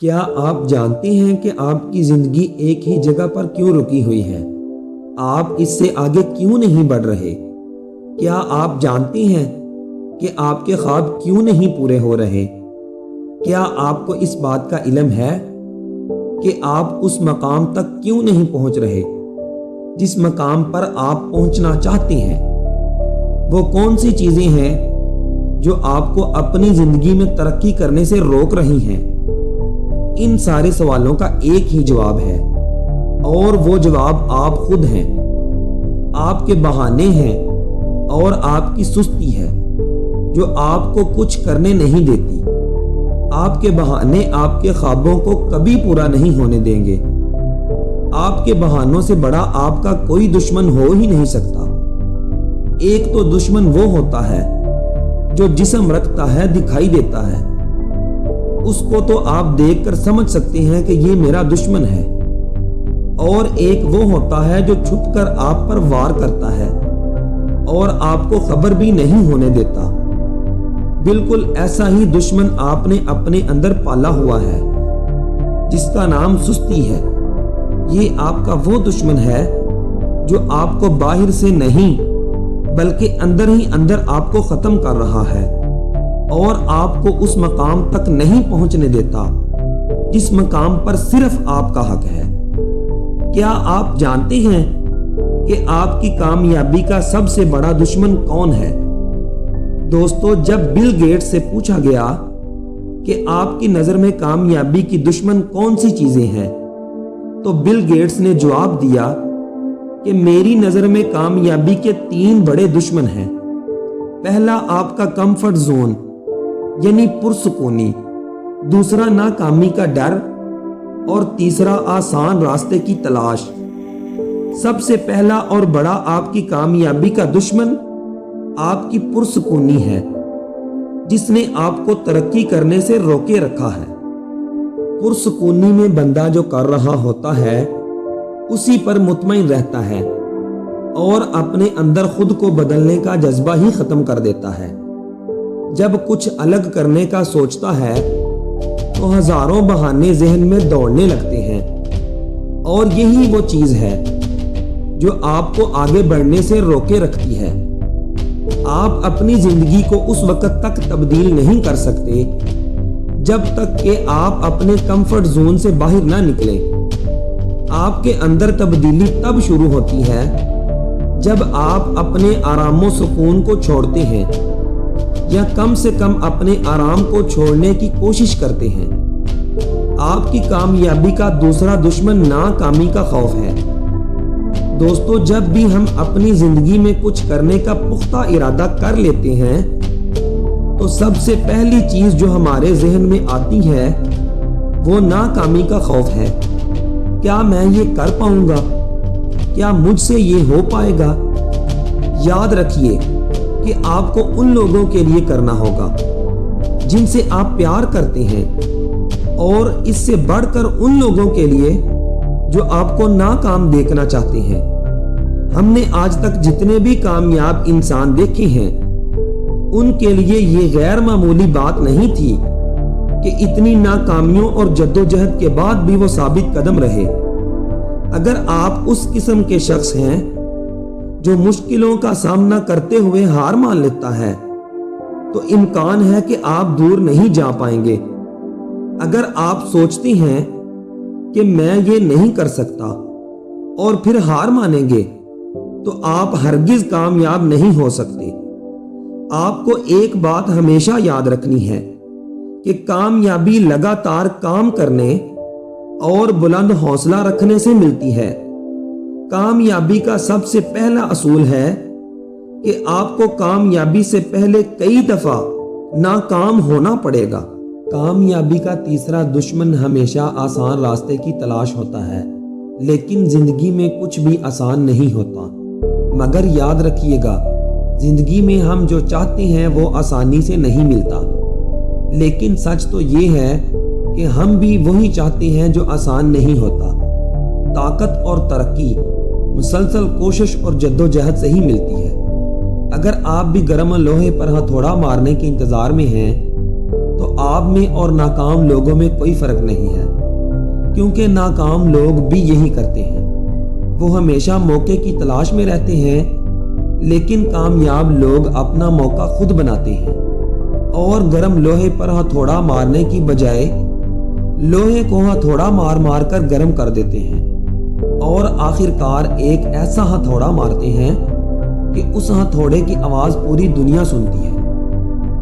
کیا آپ جانتے ہیں کہ آپ کی زندگی ایک ہی جگہ پر کیوں رکی ہوئی ہے؟ آپ اس سے آگے کیوں نہیں بڑھ رہے؟ کیا آپ جانتے ہیں کہ آپ کے خواب کیوں نہیں پورے ہو رہے؟ کیا آپ کو اس بات کا علم ہے کہ آپ اس مقام تک کیوں نہیں پہنچ رہے جس مقام پر آپ پہنچنا چاہتے ہیں؟ وہ کون سی چیزیں ہیں جو آپ کو اپنی زندگی میں ترقی کرنے سے روک رہی ہیں؟ ان سارے سوالوں کا ایک ہی جواب ہے، اور وہ جواب آپ خود ہیں۔ آپ کے بہانے ہیں اور آپ کی سستی ہے جو آپ کو کچھ کرنے نہیں دیتی۔ آپ کے بہانے آپ کے خوابوں کو کبھی پورا نہیں ہونے دیں گے۔ آپ کے بہانوں سے بڑا آپ کا کوئی دشمن ہو ہی نہیں سکتا۔ ایک تو دشمن وہ ہوتا ہے جو جسم رکھتا ہے، دکھائی دیتا ہے، اس کو تو آپ دیکھ کر سمجھ سکتے ہیں کہ یہ میرا دشمن ہے، اور ایک وہ ہوتا ہے جو چھپ کر آپ پر وار کرتا ہے اور آپ کو خبر بھی نہیں ہونے دیتا۔ بالکل ایسا ہی دشمن آپ نے اپنے اندر پالا ہوا ہے جس کا نام سستی ہے۔ یہ آپ کا وہ دشمن ہے جو آپ کو باہر سے نہیں بلکہ اندر ہی اندر آپ کو ختم کر رہا ہے اور آپ کو اس مقام تک نہیں پہنچنے دیتا جس مقام پر صرف آپ کا حق ہے۔ کیا آپ جانتے ہیں کہ آپ کی کامیابی کا سب سے بڑا دشمن کون ہے؟ دوستو، جب بل گیٹس سے پوچھا گیا کہ آپ کی نظر میں کامیابی کی دشمن کون سی چیزیں ہیں، تو بل گیٹس نے جواب دیا کہ میری نظر میں کامیابی کے 3 بڑے دشمن ہیں۔ پہلا آپ کا کمفرٹ زون یعنی پرسکونی، دوسرا ناکامی کا ڈر، اور تیسرا آسان راستے کی تلاش۔ سب سے پہلا اور بڑا آپ کی کامیابی کا دشمن آپ کی پرسکونی ہے، جس نے آپ کو ترقی کرنے سے روکے رکھا ہے۔ پرسکونی میں بندہ جو کر رہا ہوتا ہے اسی پر مطمئن رہتا ہے اور اپنے اندر خود کو بدلنے کا جذبہ ہی ختم کر دیتا ہے۔ جب کچھ الگ کرنے کا سوچتا ہے تو ہزاروں بہانے ذہن میں دوڑنے لگتے ہیں، اور یہی وہ چیز ہے جو آپ کو آگے بڑھنے سے روکے رکھتی ہے۔ آپ اپنی زندگی کو اس وقت تک تبدیل نہیں کر سکتے جب تک کہ آپ اپنے کمفرٹ زون سے باہر نہ نکلیں۔ آپ کے اندر تبدیلی تب شروع ہوتی ہے جب آپ اپنے آرام و سکون کو چھوڑتے ہیں، یا کم سے کم اپنے آرام کو چھوڑنے کی کوشش کرتے ہیں۔ آپ کی کامیابی کا دوسرا دشمن ناکامی کا خوف ہے۔ دوستو، جب بھی ہم اپنی زندگی میں کچھ کرنے کا پختہ ارادہ کر لیتے ہیں تو سب سے پہلی چیز جو ہمارے ذہن میں آتی ہے وہ ناکامی کا خوف ہے۔ کیا میں یہ کر پاؤں گا؟ کیا مجھ سے یہ ہو پائے گا؟ یاد رکھیے کہ آپ کو ان لوگوں کے لیے کرنا ہوگا جن سے آپ پیار کرتے ہیں، اور اس سے بڑھ کر ان لوگوں کے لیے جو آپ کو ناکام دیکھنا چاہتے ہیں۔ ہم نے آج تک جتنے بھی کامیاب انسان دیکھے ہیں ان کے لیے یہ غیر معمولی بات نہیں تھی کہ اتنی ناکامیوں اور جدوجہد کے بعد بھی وہ ثابت قدم رہے۔ اگر آپ اس قسم کے شخص ہیں جو مشکلوں کا سامنا کرتے ہوئے ہار مان لیتا ہے تو امکان ہے کہ آپ دور نہیں جا پائیں گے۔ اگر آپ سوچتے ہیں کہ میں یہ نہیں کر سکتا اور پھر ہار مانیں گے تو آپ ہرگز کامیاب نہیں ہو سکتے۔ آپ کو ایک بات ہمیشہ یاد رکھنی ہے کہ کامیابی لگاتار کام کرنے اور بلند حوصلہ رکھنے سے ملتی ہے۔ کامیابی کا سب سے پہلا اصول ہے کہ آپ کو کامیابی سے پہلے کئی دفعہ ناکام ہونا پڑے گا۔ کامیابی کا تیسرا دشمن ہمیشہ آسان راستے کی تلاش ہوتا ہے، لیکن زندگی میں کچھ بھی آسان نہیں ہوتا۔ مگر یاد رکھیے گا، زندگی میں ہم جو چاہتے ہیں وہ آسانی سے نہیں ملتا، لیکن سچ تو یہ ہے کہ ہم بھی وہی چاہتے ہیں جو آسان نہیں ہوتا۔ طاقت اور ترقی مسلسل کوشش اور جدوجہد سے ہی ملتی ہے۔ اگر آپ بھی گرم لوہے پر ہتھوڑا مارنے کے انتظار میں ہیں تو تو آپ میں اور ناکام لوگوں میں کوئی فرق نہیں ہے، کیونکہ ناکام لوگ بھی یہی کرتے ہیں، وہ ہمیشہ موقع کی تلاش میں رہتے ہیں، لیکن کامیاب لوگ اپنا موقع خود بناتے ہیں اور گرم لوہے پر ہتھوڑا مارنے کی بجائے لوہے کو ہتھوڑا مار مار کر گرم کر دیتے ہیں اور آخر کار ایک ایسا ہتھوڑا مارتے ہیں کہ اس ہتھوڑے کی آواز پوری دنیا سنتی ہے۔